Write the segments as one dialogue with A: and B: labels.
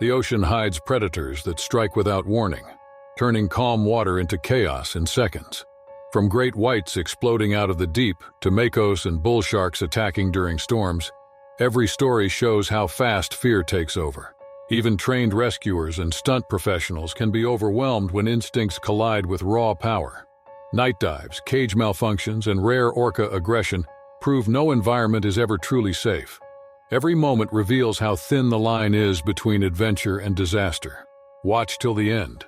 A: The ocean hides predators that strike without warning, turning calm water into chaos in seconds. From great whites exploding out of the deep to makos and bull sharks attacking during storms, every story shows how fast fear takes over. Even trained rescuers and stunt professionals can be overwhelmed when instincts collide with raw power. Night dives, cage malfunctions, and rare orca aggression prove no environment is ever truly safe. Every moment reveals how thin the line is between adventure and disaster. Watch till the end.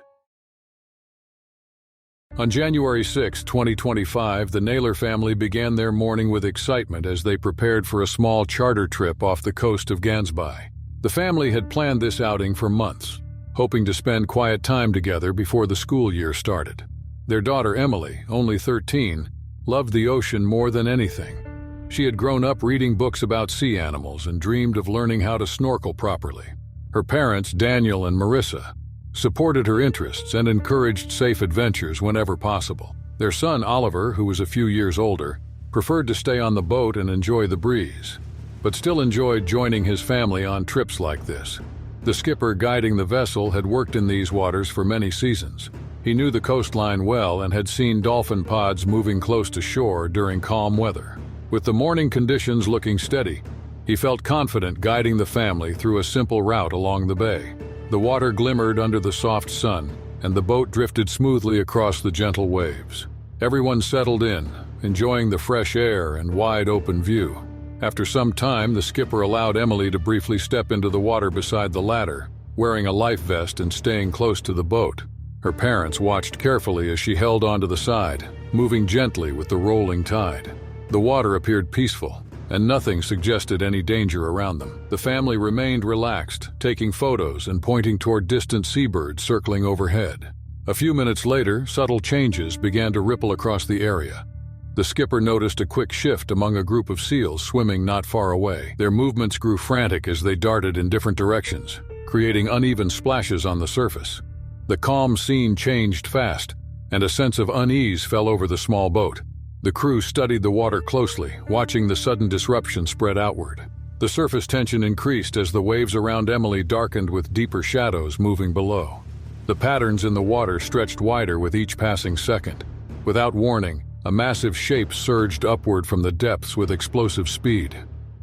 A: On January 6, 2025, the Naylor family began their morning with excitement as they prepared for a small charter trip off the coast of Gansby. The family had planned this outing for months, hoping to spend quiet time together before the school year started. Their daughter Emily, only 13, loved the ocean more than anything. She had grown up reading books about sea animals and dreamed of learning how to snorkel properly. Her parents, Daniel and Marissa, supported her interests and encouraged safe adventures whenever possible. Their son, Oliver, who was a few years older, preferred to stay on the boat and enjoy the breeze, but still enjoyed joining his family on trips like this. The skipper guiding the vessel had worked in these waters for many seasons. He knew the coastline well and had seen dolphin pods moving close to shore during calm weather. With the morning conditions looking steady, he felt confident guiding the family through a simple route along the bay. The water glimmered under the soft sun, and the boat drifted smoothly across the gentle waves. Everyone settled in, enjoying the fresh air and wide open view. After some time, the skipper allowed Emily to briefly step into the water beside the ladder, wearing a life vest and staying close to the boat. Her parents watched carefully as she held onto the side, moving gently with the rolling tide. The water appeared peaceful, and nothing suggested any danger around them. The family remained relaxed, taking photos and pointing toward distant seabirds circling overhead. A few minutes later, subtle changes began to ripple across the area. The skipper noticed a quick shift among a group of seals swimming not far away. Their movements grew frantic as they darted in different directions, creating uneven splashes on the surface. The calm scene changed fast, and a sense of unease fell over the small boat. The crew studied the water closely, watching the sudden disruption spread outward. The surface tension increased as the waves around Emily darkened with deeper shadows moving below. The patterns in the water stretched wider with each passing second. Without warning, a massive shape surged upward from the depths with explosive speed.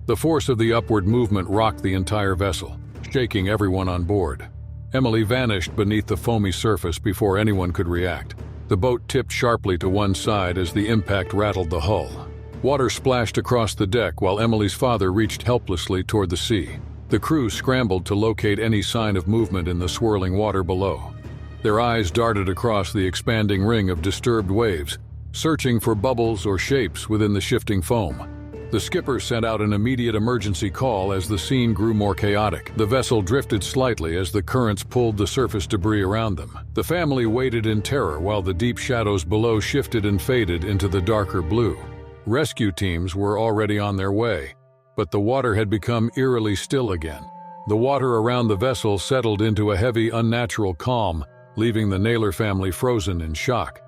A: The force of the upward movement rocked the entire vessel, shaking everyone on board. Emily vanished beneath the foamy surface before anyone could react. The boat tipped sharply to one side as the impact rattled the hull. Water splashed across the deck while Emily's father reached helplessly toward the sea. The crew scrambled to locate any sign of movement in the swirling water below. Their eyes darted across the expanding ring of disturbed waves, searching for bubbles or shapes within the shifting foam. The skipper sent out an immediate emergency call as the scene grew more chaotic. The vessel drifted slightly as the currents pulled the surface debris around them. The family waited in terror while the deep shadows below shifted and faded into the darker blue. Rescue teams were already on their way, but the water had become eerily still again. The water around the vessel settled into a heavy, unnatural calm, leaving the Naylor family frozen in shock.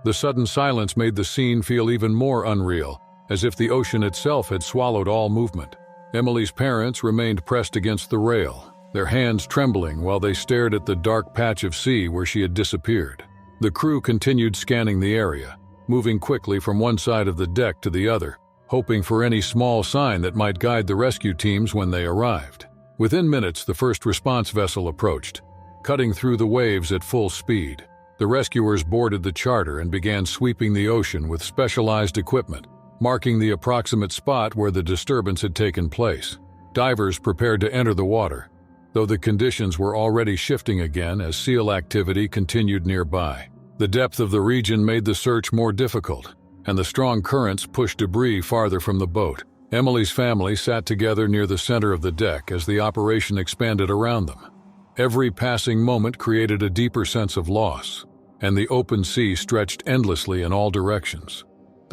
A: The sudden silence made the scene feel even more unreal, as if the ocean itself had swallowed all movement. Emily's parents remained pressed against the rail, their hands trembling while they stared at the dark patch of sea where she had disappeared. The crew continued scanning the area, moving quickly from one side of the deck to the other, hoping for any small sign that might guide the rescue teams when they arrived. Within minutes, the first response vessel approached, cutting through the waves at full speed. The rescuers boarded the charter and began sweeping the ocean with specialized equipment, marking the approximate spot where the disturbance had taken place. Divers prepared to enter the water, though the conditions were already shifting again as seal activity continued nearby. The depth of the region made the search more difficult, and the strong currents pushed debris farther from the boat. Emily's family sat together near the center of the deck as the operation expanded around them. Every passing moment created a deeper sense of loss, and the open sea stretched endlessly in all directions.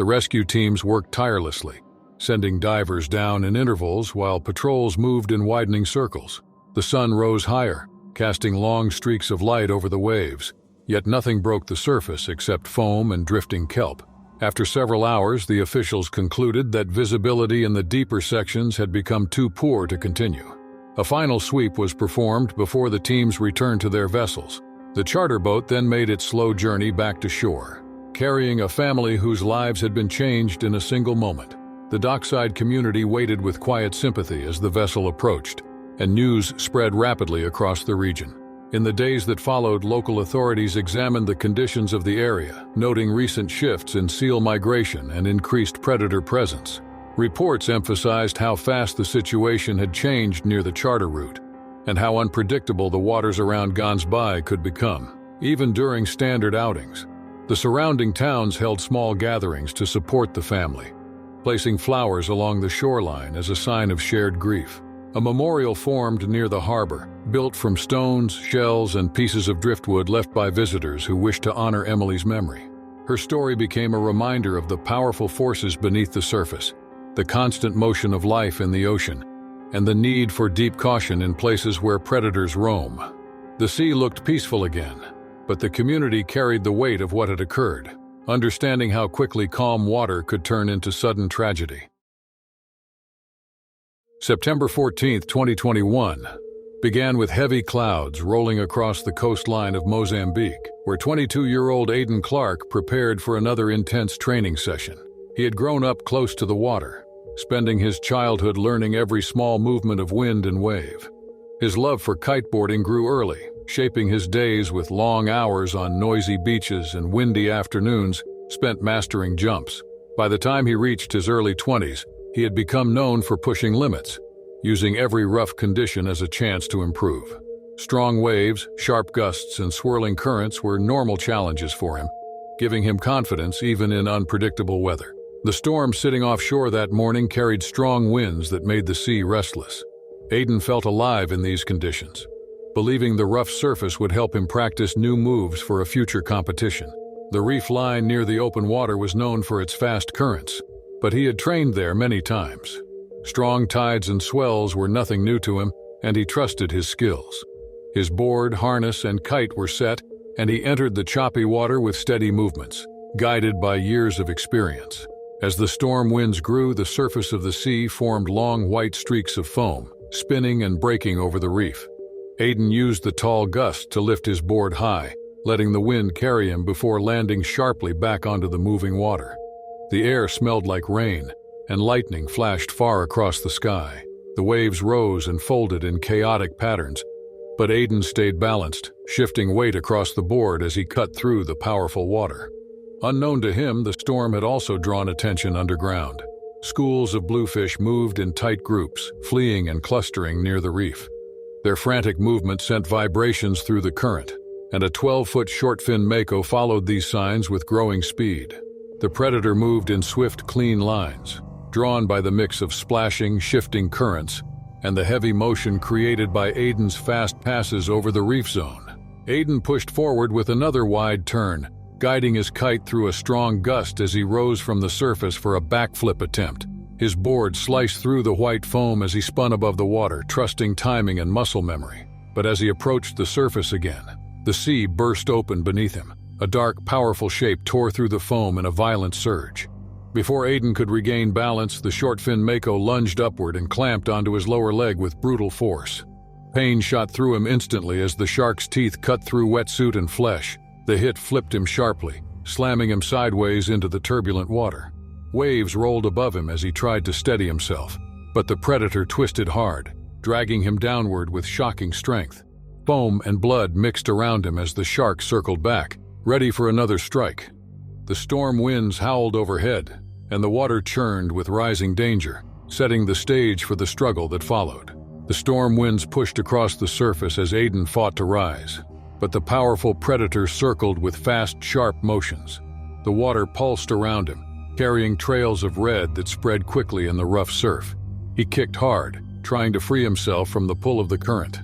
A: The rescue teams worked tirelessly, sending divers down in intervals while patrols moved in widening circles. The sun rose higher, casting long streaks of light over the waves, yet nothing broke the surface except foam and drifting kelp. After several hours, the officials concluded that visibility in the deeper sections had become too poor to continue. A final sweep was performed before the teams returned to their vessels. The charter boat then made its slow journey back to shore, carrying a family whose lives had been changed in a single moment. The dockside community waited with quiet sympathy as the vessel approached, and news spread rapidly across the region. In the days that followed, local authorities examined the conditions of the area, noting recent shifts in seal migration and increased predator presence. Reports emphasized how fast the situation had changed near the charter route, and how unpredictable the waters around Gansbai could become, even during standard outings. The surrounding towns held small gatherings to support the family, placing flowers along the shoreline as a sign of shared grief. A memorial formed near the harbor, built from stones, shells, and pieces of driftwood left by visitors who wished to honor Emily's memory. Her story became a reminder of the powerful forces beneath the surface, the constant motion of life in the ocean, and the need for deep caution in places where predators roam. The sea looked peaceful again, but the community carried the weight of what had occurred, understanding how quickly calm water could turn into sudden tragedy. September 14, 2021, began with heavy clouds rolling across the coastline of Mozambique, where 22-year-old Aidan Clark prepared for another intense training session. He had grown up close to the water, spending his childhood learning every small movement of wind and wave. His love for kiteboarding grew early, shaping his days with long hours on noisy beaches and windy afternoons spent mastering jumps. By the time he reached his early 20s, he had become known for pushing limits, using every rough condition as a chance to improve. Strong waves, sharp gusts, and swirling currents were normal challenges for him, giving him confidence even in unpredictable weather. The storm sitting offshore that morning carried strong winds that made the sea restless. Aidan felt alive in these conditions, believing the rough surface would help him practice new moves for a future competition. The reef line near the open water was known for its fast currents, but he had trained there many times. Strong tides and swells were nothing new to him, and he trusted his skills. His board, harness, and kite were set, and he entered the choppy water with steady movements, guided by years of experience. As the storm winds grew, the surface of the sea formed long white streaks of foam, spinning and breaking over the reef. Aidan used the tall gust to lift his board high, letting the wind carry him before landing sharply back onto the moving water. The air smelled like rain, and lightning flashed far across the sky. The waves rose and folded in chaotic patterns, but Aidan stayed balanced, shifting weight across the board as he cut through the powerful water. Unknown to him, the storm had also drawn attention underground. Schools of bluefish moved in tight groups, fleeing and clustering near the reef. Their frantic movement sent vibrations through the current, and a 12-foot shortfin mako followed these signs with growing speed. The predator moved in swift, clean lines, drawn by the mix of splashing, shifting currents and the heavy motion created by Aidan's fast passes over the reef zone. Aidan pushed forward with another wide turn, guiding his kite through a strong gust as he rose from the surface for a backflip attempt. His board sliced through the white foam as he spun above the water, trusting timing and muscle memory. But as he approached the surface again, the sea burst open beneath him. A dark, powerful shape tore through the foam in a violent surge. Before Aidan could regain balance, the shortfin mako lunged upward and clamped onto his lower leg with brutal force. Pain shot through him instantly as the shark's teeth cut through wetsuit and flesh. The hit flipped him sharply, slamming him sideways into the turbulent water. Waves rolled above him as he tried to steady himself, but the predator twisted hard, dragging him downward with shocking strength. Foam and blood mixed around him as the shark circled back, ready for another strike. The storm winds howled overhead, and the water churned with rising danger, setting the stage for the struggle that followed. The storm winds pushed across the surface as Aidan fought to rise, but the powerful predator circled with fast, sharp motions. The water pulsed around him, carrying trails of red that spread quickly in the rough surf. He kicked hard, trying to free himself from the pull of the current.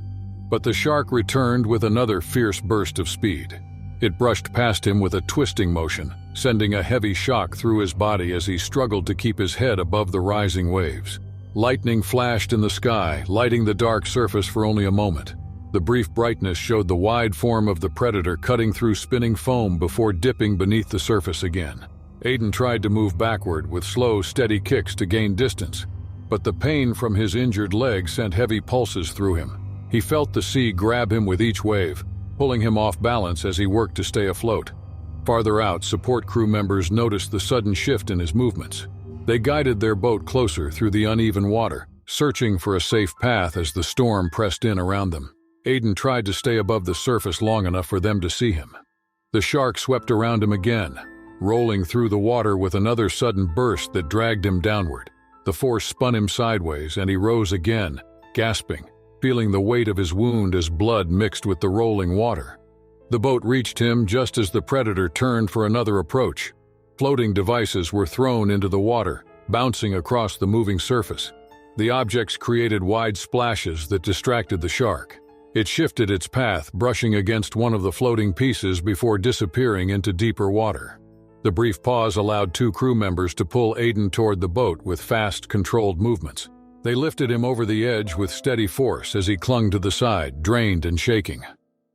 A: But the shark returned with another fierce burst of speed. It brushed past him with a twisting motion, sending a heavy shock through his body as he struggled to keep his head above the rising waves. Lightning flashed in the sky, lighting the dark surface for only a moment. The brief brightness showed the wide form of the predator cutting through spinning foam before dipping beneath the surface again. Aidan tried to move backward with slow, steady kicks to gain distance, but the pain from his injured leg sent heavy pulses through him. He felt the sea grab him with each wave, pulling him off balance as he worked to stay afloat. Farther out, support crew members noticed the sudden shift in his movements. They guided their boat closer through the uneven water, searching for a safe path as the storm pressed in around them. Aiden tried to stay above the surface long enough for them to see him. The shark swept around him again, rolling through the water with another sudden burst that dragged him downward. The force spun him sideways, and he rose again, gasping, feeling the weight of his wound as blood mixed with the rolling water. The boat reached him just as the predator turned for another approach. Floating devices were thrown into the water, bouncing across the moving surface. The objects created wide splashes that distracted the shark. It shifted its path, brushing against one of the floating pieces before disappearing into deeper water. The brief pause allowed two crew members to pull Aiden toward the boat with fast, controlled movements. They lifted him over the edge with steady force as he clung to the side, drained and shaking.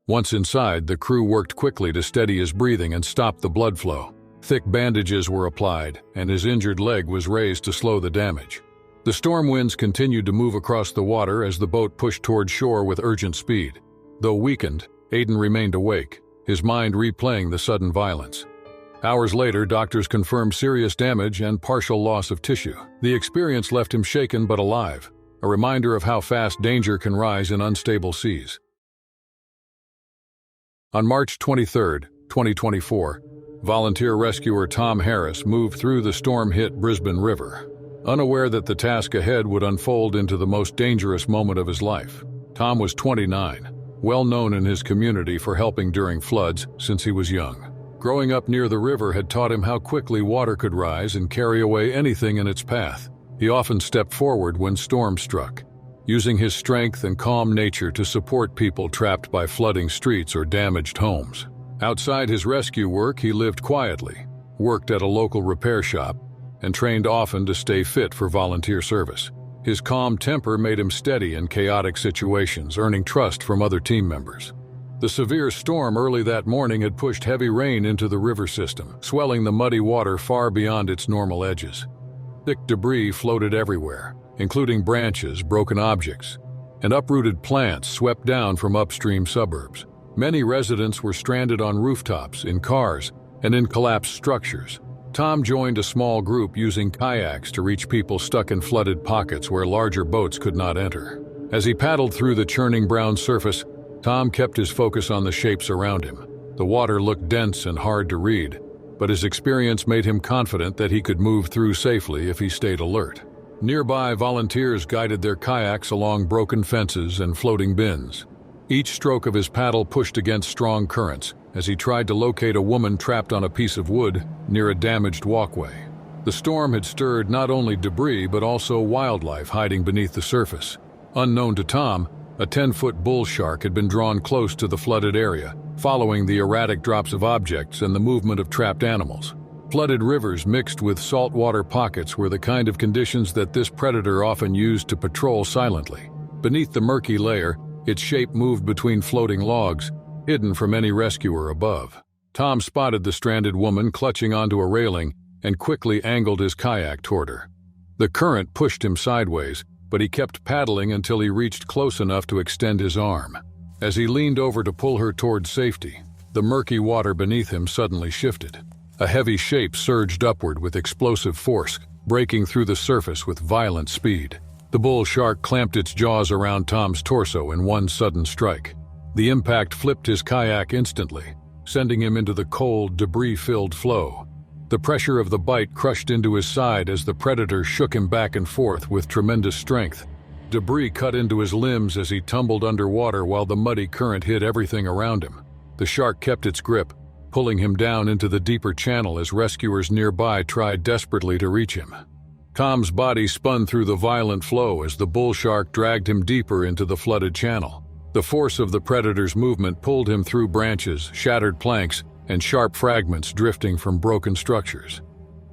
A: Once inside, the crew worked quickly to steady his breathing and stop the blood flow. Thick bandages were applied, and his injured leg was raised to slow the damage. The storm winds continued to move across the water as the boat pushed toward shore with urgent speed. Though weakened, Aiden remained awake, his mind replaying the sudden violence. Hours later, doctors confirmed serious damage and partial loss of tissue. The experience left him shaken but alive, a reminder of how fast danger can rise in unstable seas. On March 23, 2024, volunteer rescuer Tom Harris moved through the storm-hit Brisbane River, unaware that the task ahead would unfold into the most dangerous moment of his life. Tom was 29, well known in his community for helping during floods since he was young. Growing up near the river had taught him how quickly water could rise and carry away anything in its path. He often stepped forward when storms struck, using his strength and calm nature to support people trapped by flooding streets or damaged homes. Outside his rescue work, he lived quietly, worked at a local repair shop, and trained often to stay fit for volunteer service. His calm temper made him steady in chaotic situations, earning trust from other team members. The severe storm early that morning had pushed heavy rain into the river system, swelling the muddy water far beyond its normal edges. Thick debris floated everywhere, including branches, broken objects, and uprooted plants swept down from upstream suburbs. Many residents were stranded on rooftops, in cars, and in collapsed structures. Tom joined a small group using kayaks to reach people stuck in flooded pockets where larger boats could not enter. As he paddled through the churning brown surface, Tom kept his focus on the shapes around him. The water looked dense and hard to read, but his experience made him confident that he could move through safely if he stayed alert. Nearby, volunteers guided their kayaks along broken fences and floating bins. Each stroke of his paddle pushed against strong currents as he tried to locate a woman trapped on a piece of wood near a damaged walkway. The storm had stirred not only debris but also wildlife hiding beneath the surface. Unknown to Tom, a 10-foot bull shark had been drawn close to the flooded area, following the erratic drops of objects and the movement of trapped animals. Flooded rivers mixed with saltwater pockets were the kind of conditions that this predator often used to patrol silently. Beneath the murky layer, its shape moved between floating logs, hidden from any rescuer above. Tom spotted the stranded woman clutching onto a railing and quickly angled his kayak toward her. The current pushed him sideways, but he kept paddling until he reached close enough to extend his arm. As he leaned over to pull her toward safety, the murky water beneath him suddenly shifted. A heavy shape surged upward with explosive force, breaking through the surface with violent speed. The bull shark clamped its jaws around Tom's torso in one sudden strike. The impact flipped his kayak instantly, sending him into the cold, debris-filled flow. The pressure of the bite crushed into his side as the predator shook him back and forth with tremendous strength. Debris cut into his limbs as he tumbled underwater while the muddy current hit everything around him. The shark kept its grip, pulling him down into the deeper channel as rescuers nearby tried desperately to reach him. Tom's body spun through the violent flow as the bull shark dragged him deeper into the flooded channel. The force of the predator's movement pulled him through branches, shattered planks, and sharp fragments drifting from broken structures.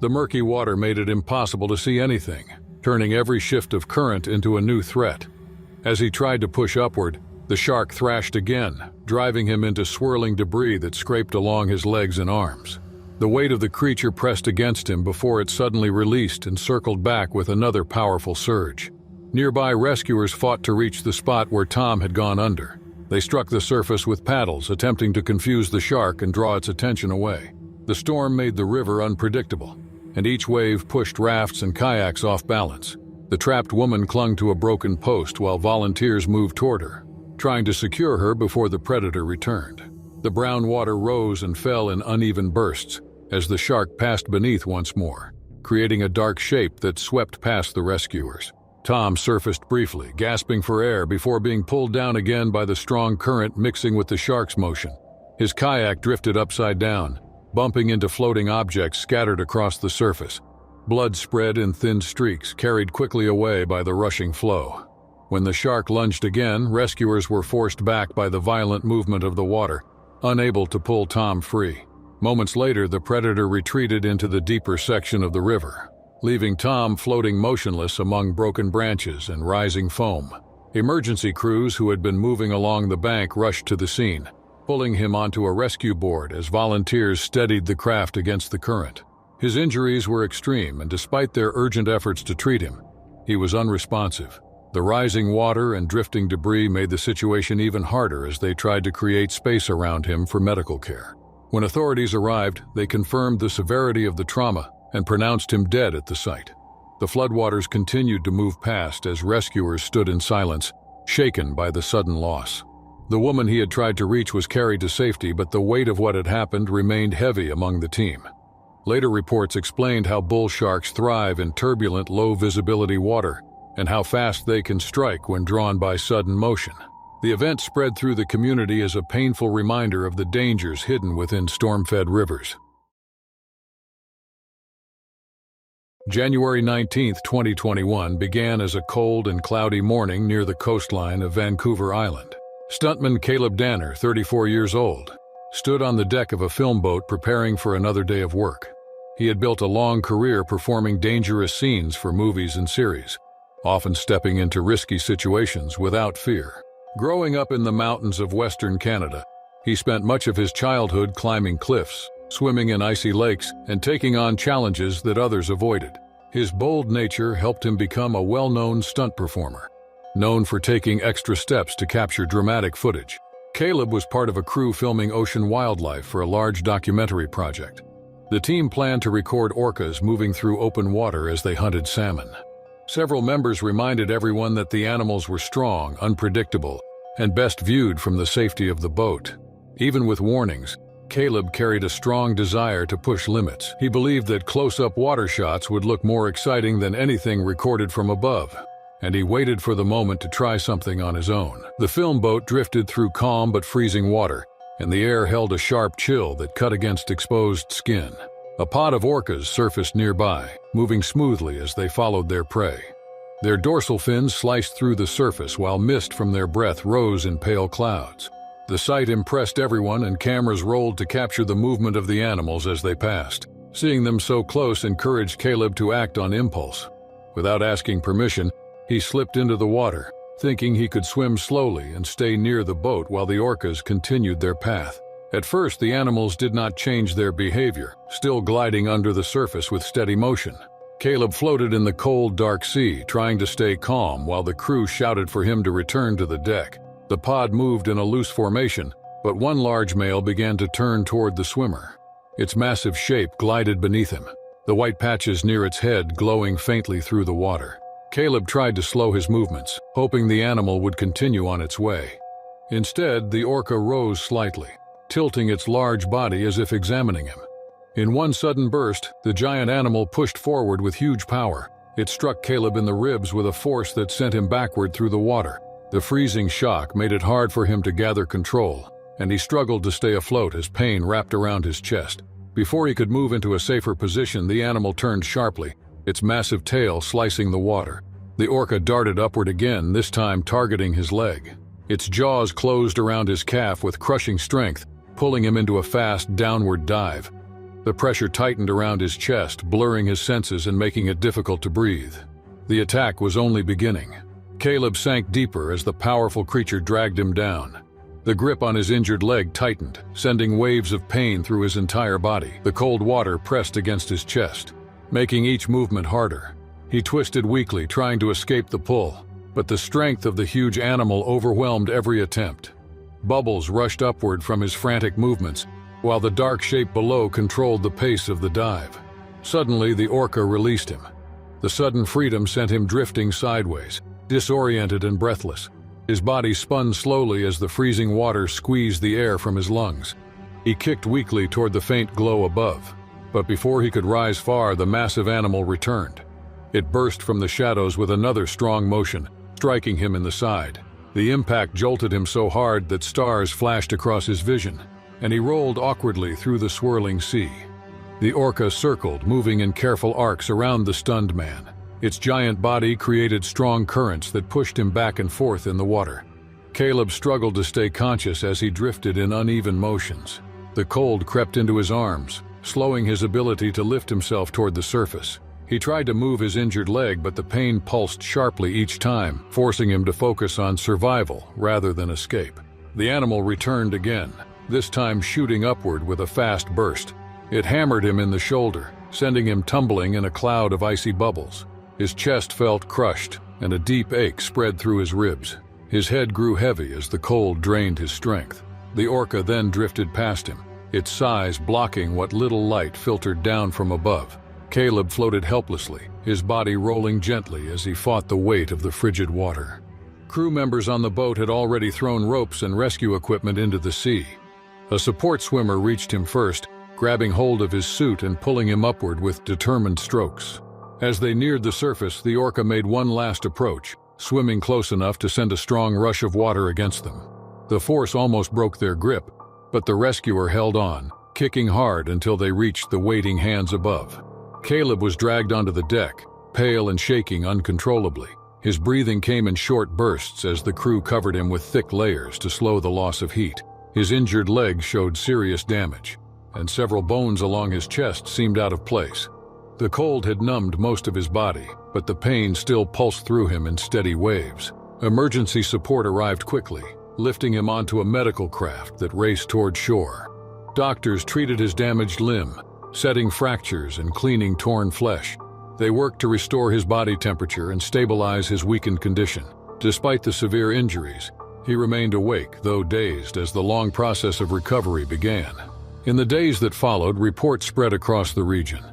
A: The murky water made it impossible to see anything, turning every shift of current into a new threat. As he tried to push upward, the shark thrashed again, driving him into swirling debris that scraped along his legs and arms. The weight of the creature pressed against him before it suddenly released and circled back with another powerful surge. Nearby rescuers fought to reach the spot where Tom had gone under. They struck the surface with paddles, attempting to confuse the shark and draw its attention away. The storm made the river unpredictable, and each wave pushed rafts and kayaks off balance. The trapped woman clung to a broken post while volunteers moved toward her, trying to secure her before the predator returned. The brown water rose and fell in uneven bursts as the shark passed beneath once more, creating a dark shape that swept past the rescuers. Tom surfaced briefly, gasping for air before being pulled down again by the strong current mixing with the shark's motion. His kayak drifted upside down, bumping into floating objects scattered across the surface. Blood spread in thin streaks, carried quickly away by the rushing flow. When the shark lunged again, rescuers were forced back by the violent movement of the water, unable to pull Tom free. Moments later, the predator retreated into the deeper section of the river, leaving Tom floating motionless among broken branches and rising foam. Emergency crews who had been moving along the bank rushed to the scene, pulling him onto a rescue board as volunteers steadied the craft against the current. His injuries were extreme, and despite their urgent efforts to treat him, he was unresponsive. The rising water and drifting debris made the situation even harder as they tried to create space around him for medical care. When authorities arrived, they confirmed the severity of the trauma and pronounced him dead at the site. The floodwaters continued to move past as rescuers stood in silence, shaken by the sudden loss. The woman he had tried to reach was carried to safety, but the weight of what had happened remained heavy among the team. Later reports explained how bull sharks thrive in turbulent, low-visibility water and how fast they can strike when drawn by sudden motion. The event spread through the community as a painful reminder of the dangers hidden within storm-fed rivers. January 19, 2021 began as a cold and cloudy morning near the coastline of Vancouver Island. Stuntman Caleb Danner, 34 years old, stood on the deck of a film boat preparing for another day of work. He had built a long career performing dangerous scenes for movies and series, often stepping into risky situations without fear. Growing up in the mountains of Western Canada, he spent much of his childhood climbing cliffs, swimming in icy lakes, and taking on challenges that others avoided. His bold nature helped him become a well-known stunt performer, known for taking extra steps to capture dramatic footage. Caleb was part of a crew filming ocean wildlife for a large documentary project. The team planned to record orcas moving through open water as they hunted salmon. Several members reminded everyone that the animals were strong, unpredictable, and best viewed from the safety of the boat. Even with warnings, Caleb carried a strong desire to push limits. He believed that close-up water shots would look more exciting than anything recorded from above, and he waited for the moment to try something on his own. The film boat drifted through calm but freezing water, and the air held a sharp chill that cut against exposed skin. A pod of orcas surfaced nearby, moving smoothly as they followed their prey. Their dorsal fins sliced through the surface while mist from their breath rose in pale clouds. The sight impressed everyone, and cameras rolled to capture the movement of the animals as they passed. Seeing them so close encouraged Caleb to act on impulse. Without asking permission, he slipped into the water, thinking he could swim slowly and stay near the boat while the orcas continued their path. At first, the animals did not change their behavior, still gliding under the surface with steady motion. Caleb floated in the cold, dark sea, trying to stay calm while the crew shouted for him to return to the deck. The pod moved in a loose formation, but one large male began to turn toward the swimmer. Its massive shape glided beneath him, the white patches near its head glowing faintly through the water. Caleb tried to slow his movements, hoping the animal would continue on its way. Instead, the orca rose slightly, tilting its large body as if examining him. In one sudden burst, the giant animal pushed forward with huge power. It struck Caleb in the ribs with a force that sent him backward through the water. The freezing shock made it hard for him to gather control, and he struggled to stay afloat as pain wrapped around his chest. Before he could move into a safer position, the animal turned sharply, its massive tail slicing the water. The orca darted upward again, this time targeting his leg. Its jaws closed around his calf with crushing strength, pulling him into a fast downward dive. The pressure tightened around his chest, blurring his senses and making it difficult to breathe. The attack was only beginning. Caleb sank deeper as the powerful creature dragged him down. The grip on his injured leg tightened, sending waves of pain through his entire body. The cold water pressed against his chest, making each movement harder. He twisted weakly, trying to escape the pull, but the strength of the huge animal overwhelmed every attempt. Bubbles rushed upward from his frantic movements, while the dark shape below controlled the pace of the dive. Suddenly, the orca released him. The sudden freedom sent him drifting sideways, disoriented and breathless. His body spun slowly as the freezing water squeezed the air from his lungs. He kicked weakly toward the faint glow above, but before he could rise far, the massive animal returned. It burst from the shadows with another strong motion, striking him in the side. The impact jolted him so hard that stars flashed across his vision, and he rolled awkwardly through the swirling sea. The orca circled, moving in careful arcs around the stunned man. Its giant body created strong currents that pushed him back and forth in the water. Caleb struggled to stay conscious as he drifted in uneven motions. The cold crept into his arms, slowing his ability to lift himself toward the surface. He tried to move his injured leg, but the pain pulsed sharply each time, forcing him to focus on survival rather than escape. The animal returned again, this time shooting upward with a fast burst. It hammered him in the shoulder, sending him tumbling in a cloud of icy bubbles. His chest felt crushed, and a deep ache spread through his ribs. His head grew heavy as the cold drained his strength. The orca then drifted past him, its size blocking what little light filtered down from above. Caleb floated helplessly, his body rolling gently as he fought the weight of the frigid water. Crew members on the boat had already thrown ropes and rescue equipment into the sea. A support swimmer reached him first, grabbing hold of his suit and pulling him upward with determined strokes. As they neared the surface, the orca made one last approach, swimming close enough to send a strong rush of water against them. The force almost broke their grip, but the rescuer held on, kicking hard until they reached the waiting hands above. Caleb was dragged onto the deck, pale and shaking uncontrollably. His breathing came in short bursts as the crew covered him with thick layers to slow the loss of heat. His injured leg showed serious damage, and several bones along his chest seemed out of place. The cold had numbed most of his body, but the pain still pulsed through him in steady waves. Emergency support arrived quickly, lifting him onto a medical craft that raced toward shore. Doctors treated his damaged limb, setting fractures and cleaning torn flesh. They worked to restore his body temperature and stabilize his weakened condition. Despite the severe injuries, he remained awake, though dazed, as the long process of recovery began. In the days that followed, reports spread across the region.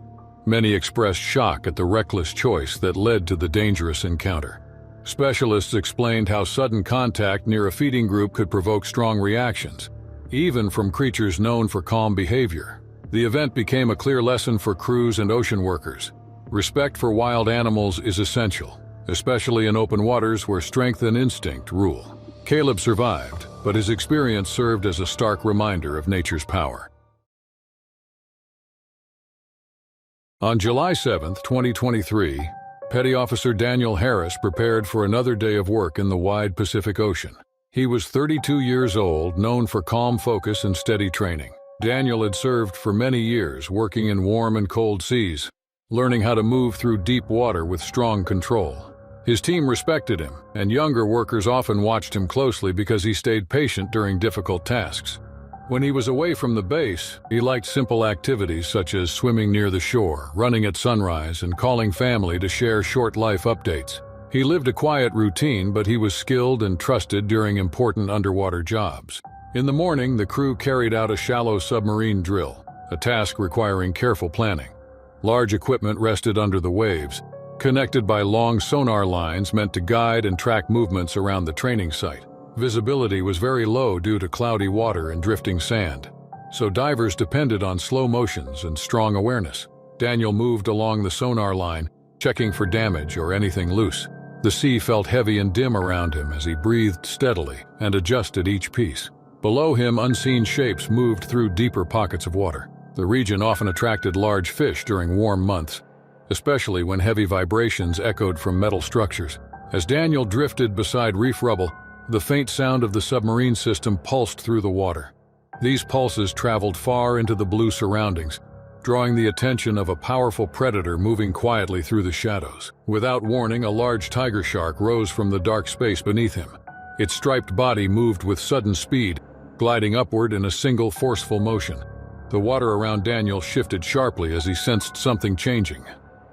A: Many expressed shock at the reckless choice that led to the dangerous encounter. Specialists explained how sudden contact near a feeding group could provoke strong reactions, even from creatures known for calm behavior. The event became a clear lesson for crews and ocean workers. Respect for wild animals is essential, especially in open waters where strength and instinct rule. Caleb survived, but his experience served as a stark reminder of nature's power. On July 7, 2023, Petty Officer Daniel Harris prepared for another day of work in the wide Pacific Ocean. He was 32 years old, known for calm focus and steady training. Daniel had served for many years, working in warm and cold seas, learning how to move through deep water with strong control. His team respected him, and younger workers often watched him closely because he stayed patient during difficult tasks. When he was away from the base, he liked simple activities such as swimming near the shore, running at sunrise, and calling family to share short life updates. He lived a quiet routine, but he was skilled and trusted during important underwater jobs. In the morning, the crew carried out a shallow submarine drill, a task requiring careful planning. Large equipment rested under the waves, connected by long sonar lines meant to guide and track movements around the training site. Visibility was very low due to cloudy water and drifting sand, so divers depended on slow motions and strong awareness. Daniel moved along the sonar line, checking for damage or anything loose. The sea felt heavy and dim around him as he breathed steadily and adjusted each piece. Below him, unseen shapes moved through deeper pockets of water. The region often attracted large fish during warm months, especially when heavy vibrations echoed from metal structures. As Daniel drifted beside reef rubble, the faint sound of the submarine system pulsed through the water. These pulses traveled far into the blue surroundings, drawing the attention of a powerful predator moving quietly through the shadows. Without warning, a large tiger shark rose from the dark space beneath him. Its striped body moved with sudden speed, gliding upward in a single forceful motion. The water around Daniel shifted sharply as he sensed something changing,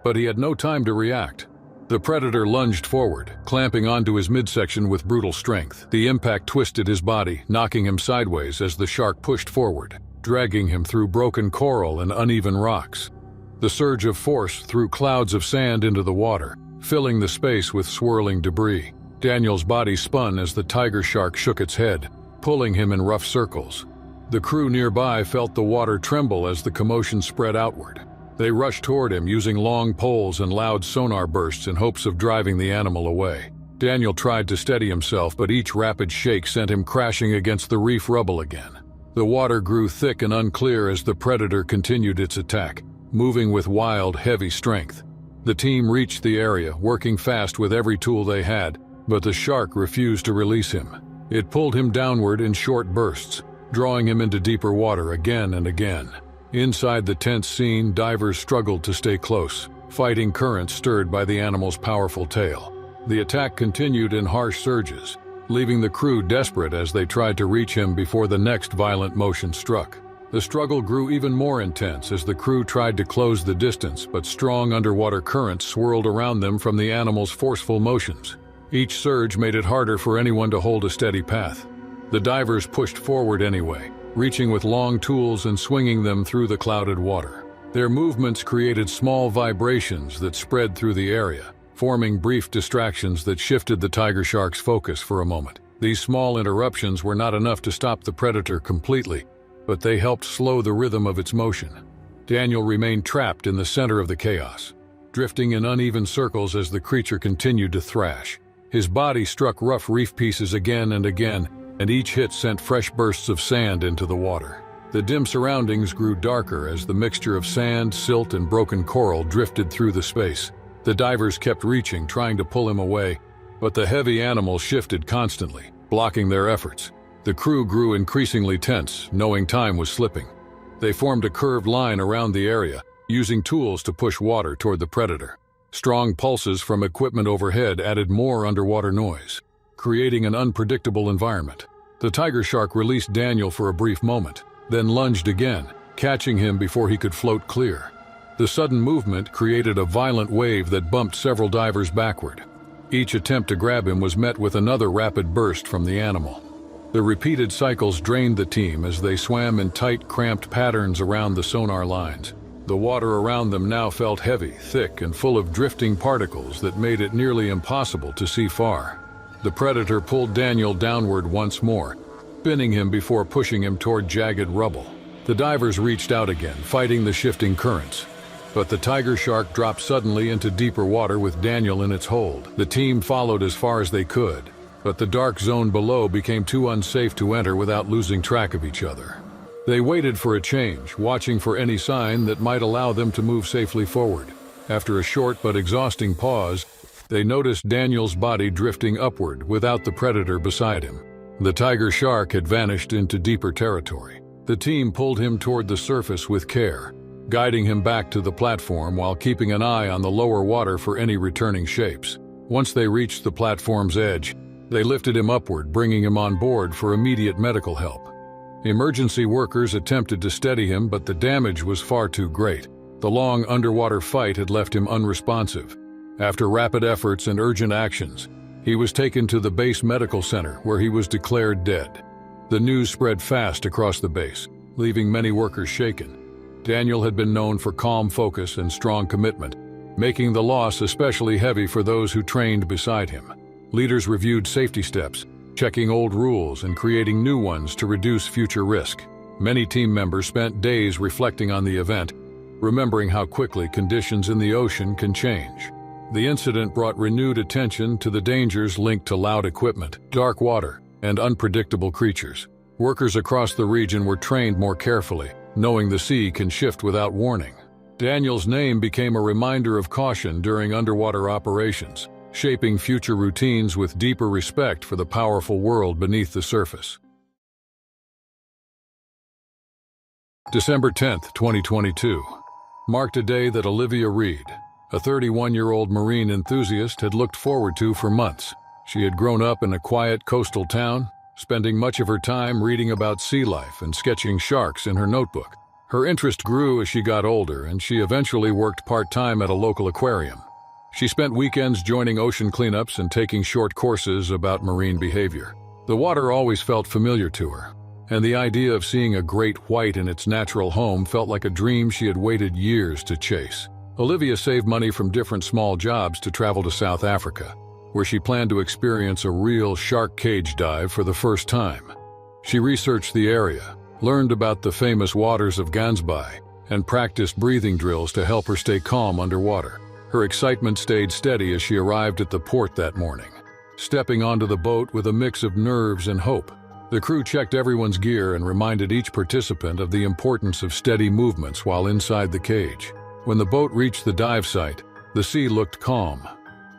A: but he had no time to react. The predator lunged forward, clamping onto his midsection with brutal strength. The impact twisted his body, knocking him sideways as the shark pushed forward, dragging him through broken coral and uneven rocks. The surge of force threw clouds of sand into the water, filling the space with swirling debris. Daniel's body spun as the tiger shark shook its head, pulling him in rough circles. The crew nearby felt the water tremble as the commotion spread outward. They rushed toward him using long poles and loud sonar bursts in hopes of driving the animal away. Daniel tried to steady himself, but each rapid shake sent him crashing against the reef rubble again. The water grew thick and unclear as the predator continued its attack, moving with wild, heavy strength. The team reached the area, working fast with every tool they had, but the shark refused to release him. It pulled him downward in short bursts, drawing him into deeper water again and again. Inside the tense scene, divers struggled to stay close, fighting currents stirred by the animal's powerful tail. The attack continued in harsh surges, leaving the crew desperate as they tried to reach him before the next violent motion struck. The struggle grew even more intense as the crew tried to close the distance, but strong underwater currents swirled around them from the animal's forceful motions. Each surge made it harder for anyone to hold a steady path. The divers pushed forward anyway, reaching with long tools and swinging them through the clouded water. Their movements created small vibrations that spread through the area, forming brief distractions that shifted the tiger shark's focus for a moment. These small interruptions were not enough to stop the predator completely, but they helped slow the rhythm of its motion. Daniel remained trapped in the center of the chaos, drifting in uneven circles as the creature continued to thrash. His body struck rough reef pieces again and again, and each hit sent fresh bursts of sand into the water. The dim surroundings grew darker as the mixture of sand, silt, and broken coral drifted through the space. The divers kept reaching, trying to pull him away, but the heavy animal shifted constantly, blocking their efforts. The crew grew increasingly tense, knowing time was slipping. They formed a curved line around the area, using tools to push water toward the predator. Strong pulses from equipment overhead added more underwater noise, creating an unpredictable environment. The tiger shark released Daniel for a brief moment, then lunged again, catching him before he could float clear. The sudden movement created a violent wave that bumped several divers backward. Each attempt to grab him was met with another rapid burst from the animal. The repeated cycles drained the team as they swam in tight, cramped patterns around the sonar lines. The water around them now felt heavy, thick, and full of drifting particles that made it nearly impossible to see far. The predator pulled Daniel downward once more, spinning him before pushing him toward jagged rubble. The divers reached out again, fighting the shifting currents. But the tiger shark dropped suddenly into deeper water with Daniel in its hold. The team followed as far as they could, but the dark zone below became too unsafe to enter without losing track of each other. They waited for a change, watching for any sign that might allow them to move safely forward. After a short but exhausting pause, they noticed Daniel's body drifting upward without the predator beside him. The tiger shark had vanished into deeper territory. The team pulled him toward the surface with care, guiding him back to the platform while keeping an eye on the lower water for any returning shapes. Once they reached the platform's edge, they lifted him upward, bringing him on board for immediate medical help. Emergency workers attempted to steady him, but the damage was far too great. The long underwater fight had left him unresponsive. After rapid efforts and urgent actions, he was taken to the base medical center where he was declared dead. The news spread fast across the base, leaving many workers shaken. Daniel had been known for calm focus and strong commitment, making the loss especially heavy for those who trained beside him. Leaders reviewed safety steps, checking old rules and creating new ones to reduce future risk. Many team members spent days reflecting on the event, remembering how quickly conditions in the ocean can change. The incident brought renewed attention to the dangers linked to loud equipment, dark water, and unpredictable creatures. Workers across the region were trained more carefully, knowing the sea can shift without warning. Daniel's name became a reminder of caution during underwater operations, shaping future routines with deeper respect for the powerful world beneath the surface. December 10, 2022, marked a day that Olivia Reed, a 31-year-old marine enthusiast, had looked forward to for months. She had grown up in a quiet coastal town, spending much of her time reading about sea life and sketching sharks in her notebook. Her interest grew as she got older, and she eventually worked part-time at a local aquarium. She spent weekends joining ocean cleanups and taking short courses about marine behavior. The water always felt familiar to her, and the idea of seeing a great white in its natural home felt like a dream she had waited years to chase. Olivia saved money from different small jobs to travel to South Africa, where she planned to experience a real shark cage dive for the first time. She researched the area, learned about the famous waters of Gansbaai, and practiced breathing drills to help her stay calm underwater. Her excitement stayed steady as she arrived at the port that morning, stepping onto the boat with a mix of nerves and hope. The crew checked everyone's gear and reminded each participant of the importance of steady movements while inside the cage. When the boat reached the dive site, the sea looked calm.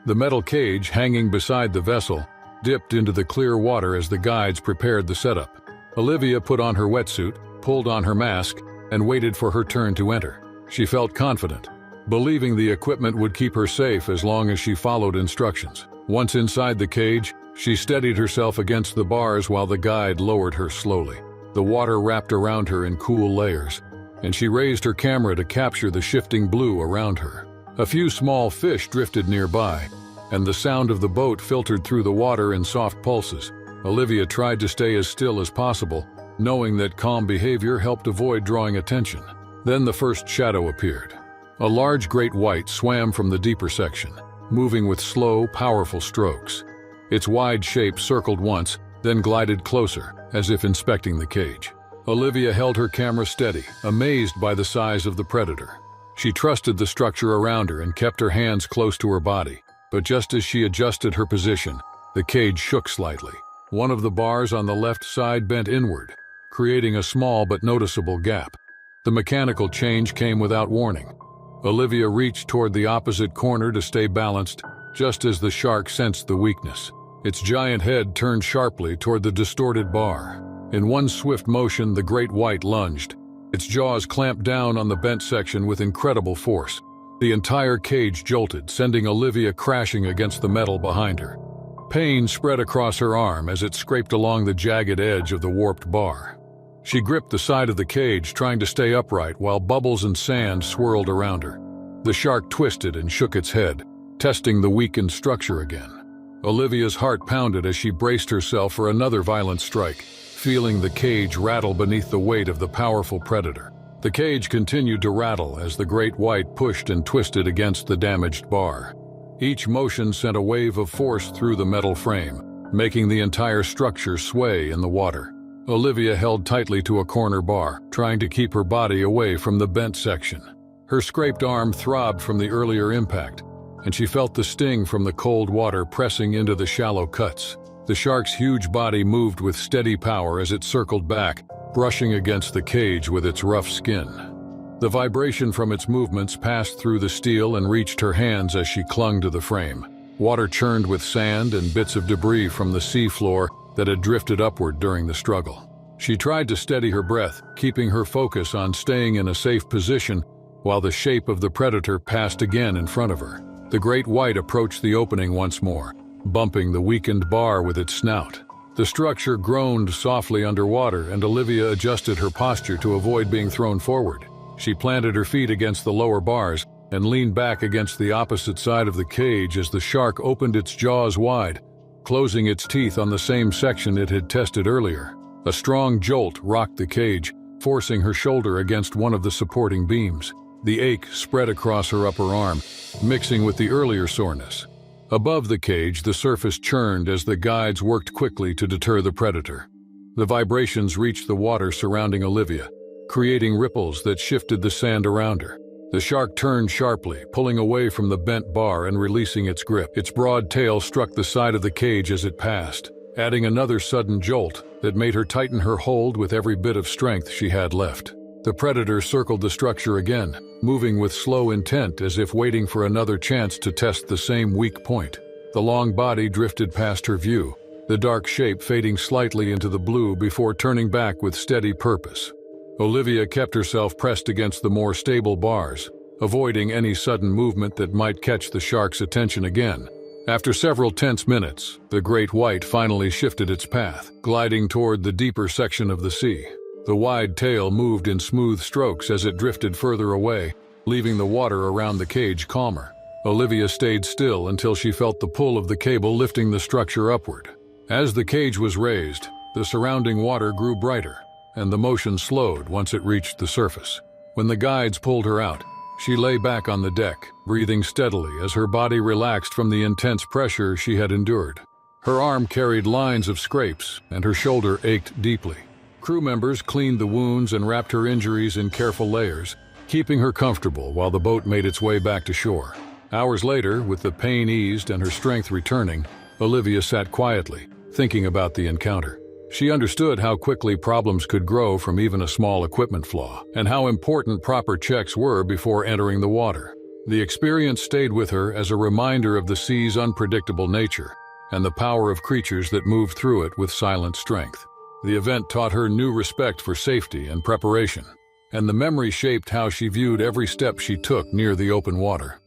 A: The metal cage hanging beside the vessel dipped into the clear water as the guides prepared the setup. Olivia put on her wetsuit, pulled on her mask, and waited for her turn to enter. She felt confident, believing the equipment would keep her safe as long as she followed instructions. Once inside the cage, she steadied herself against the bars while the guide lowered her slowly. The water wrapped around her in cool layers, and she raised her camera to capture the shifting blue around her. A few small fish drifted nearby, and the sound of the boat filtered through the water in soft pulses. Olivia tried to stay as still as possible, knowing that calm behavior helped avoid drawing attention. Then the first shadow appeared. A large great white swam from the deeper section, moving with slow, powerful strokes. Its wide shape circled once, then glided closer, as if inspecting the cage. Olivia held her camera steady, amazed by the size of the predator. She trusted the structure around her and kept her hands close to her body. But just as she adjusted her position, the cage shook slightly. One of the bars on the left side bent inward, creating a small but noticeable gap. The mechanical change came without warning. Olivia reached toward the opposite corner to stay balanced, just as the shark sensed the weakness. Its giant head turned sharply toward the distorted bar. In one swift motion, the great white lunged. Its jaws clamped down on the bent section with incredible force. The entire cage jolted, sending Olivia crashing against the metal behind her. Pain spread across her arm as it scraped along the jagged edge of the warped bar. She gripped the side of the cage, trying to stay upright while bubbles and sand swirled around her. The shark twisted and shook its head, testing the weakened structure again. Olivia's heart pounded as she braced herself for another violent strike, feeling the cage rattle beneath the weight of the powerful predator. The cage continued to rattle as the great white pushed and twisted against the damaged bar. Each motion sent a wave of force through the metal frame, making the entire structure sway in the water. Olivia held tightly to a corner bar, trying to keep her body away from the bent section. Her scraped arm throbbed from the earlier impact, and she felt the sting from the cold water pressing into the shallow cuts. The shark's huge body moved with steady power as it circled back, brushing against the cage with its rough skin. The vibration from its movements passed through the steel and reached her hands as she clung to the frame. Water churned with sand and bits of debris from the sea floor that had drifted upward during the struggle. She tried to steady her breath, keeping her focus on staying in a safe position while the shape of the predator passed again in front of her. The great white approached the opening once more, bumping the weakened bar with its snout. The structure groaned softly underwater, and Olivia adjusted her posture to avoid being thrown forward. She planted her feet against the lower bars and leaned back against the opposite side of the cage as the shark opened its jaws wide, closing its teeth on the same section it had tested earlier. A strong jolt rocked the cage, forcing her shoulder against one of the supporting beams. The ache spread across her upper arm, mixing with the earlier soreness. Above the cage, the surface churned as the guides worked quickly to deter the predator. The vibrations reached the water surrounding Olivia, creating ripples that shifted the sand around her. The shark turned sharply, pulling away from the bent bar and releasing its grip. Its broad tail struck the side of the cage as it passed, adding another sudden jolt that made her tighten her hold with every bit of strength she had left. The predator circled the structure again, moving with slow intent as if waiting for another chance to test the same weak point. The long body drifted past her view, the dark shape fading slightly into the blue before turning back with steady purpose. Olivia kept herself pressed against the more stable bars, avoiding any sudden movement that might catch the shark's attention again. After several tense minutes, the great white finally shifted its path, gliding toward the deeper section of the sea. The wide tail moved in smooth strokes as it drifted further away, leaving the water around the cage calmer. Olivia stayed still until she felt the pull of the cable lifting the structure upward. As the cage was raised, the surrounding water grew brighter, and the motion slowed once it reached the surface. When the guides pulled her out, she lay back on the deck, breathing steadily as her body relaxed from the intense pressure she had endured. Her arm carried lines of scrapes, and her shoulder ached deeply. Crew members cleaned the wounds and wrapped her injuries in careful layers, keeping her comfortable while the boat made its way back to shore. Hours later, with the pain eased and her strength returning, Olivia sat quietly, thinking about the encounter. She understood how quickly problems could grow from even a small equipment flaw, and how important proper checks were before entering the water. The experience stayed with her as a reminder of the sea's unpredictable nature, and the power of creatures that moved through it with silent strength. The event taught her new respect for safety and preparation, and the memory shaped how she viewed every step she took near the open water.